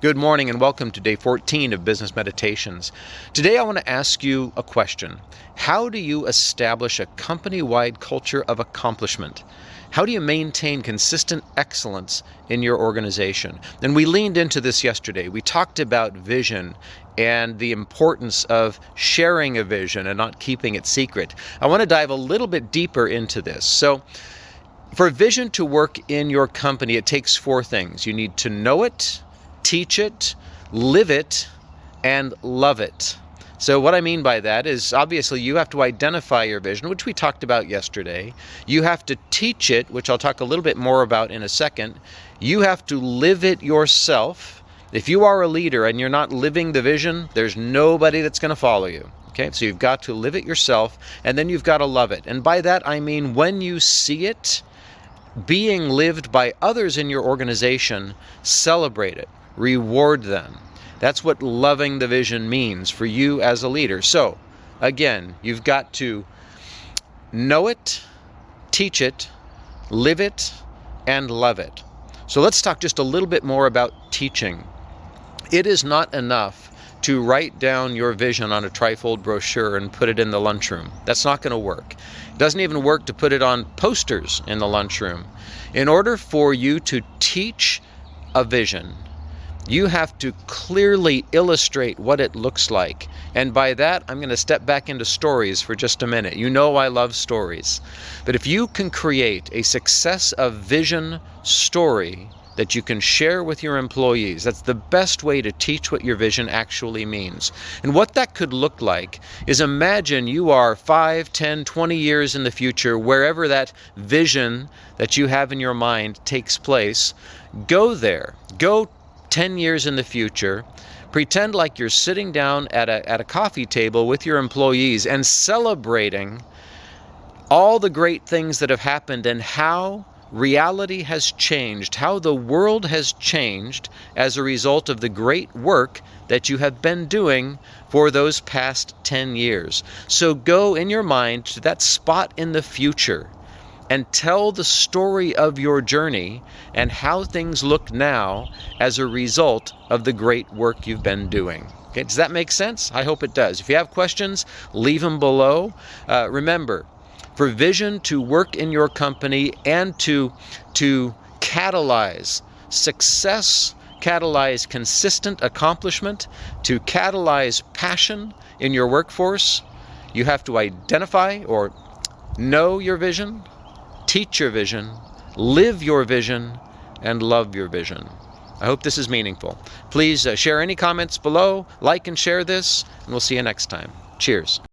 Good morning and welcome to day 14 of Business Meditations. Today I want to ask you a question. How do you establish a company-wide culture of accomplishment? How do you maintain consistent excellence in your organization? And we leaned into this yesterday. We talked about vision and the importance of sharing a vision and not keeping it secret. I want to dive a little bit deeper into this. So, for vision to work in your company, it takes four things. You need to know it, teach it, live it, and love it. So what I mean by that is obviously you have to identify your vision, which we talked about yesterday. You have to teach it, which I'll talk a little bit more about in a second. You have to live it yourself. If you are a leader and you're not living the vision, there's nobody that's going to follow you. Okay, so you've got to live it yourself, and then you've got to love it. And by that I mean when you see it being lived by others in your organization, celebrate it. Reward them. That's what loving the vision means for you as a leader. So, again, you've got to know it, teach it, live it, and love it. So let's talk just a little bit more about teaching. It is not enough to write down your vision on a trifold brochure and put it in the lunchroom. That's not going to work. It doesn't even work to put it on posters in the lunchroom. In order for you to teach a vision, you have to clearly illustrate what it looks like. And by that, I'm going to step back into stories for just a minute. You know I love stories. But if you can create a success of vision story that you can share with your employees, that's the best way to teach what your vision actually means. And what that could look like is, imagine you are 5, 10, 20 years in the future, wherever that vision that you have in your mind takes place. Go there. Go 10 years in the future, pretend like you're sitting down at a coffee table with your employees and celebrating all the great things that have happened and how reality has changed, how the world has changed as a result of the great work that you have been doing for those past 10 years. So go in your mind to that spot in the future and tell the story of your journey and how things look now as a result of the great work you've been doing. Okay, does that make sense? I hope it does. If you have questions, leave them below. Remember, for vision to work in your company and to catalyze success, catalyze consistent accomplishment, to catalyze passion in your workforce, you have to identify or know your vision, teach your vision, live your vision, and love your vision. I hope this is meaningful. Please share any comments below, like and share this, and we'll see you next time. Cheers.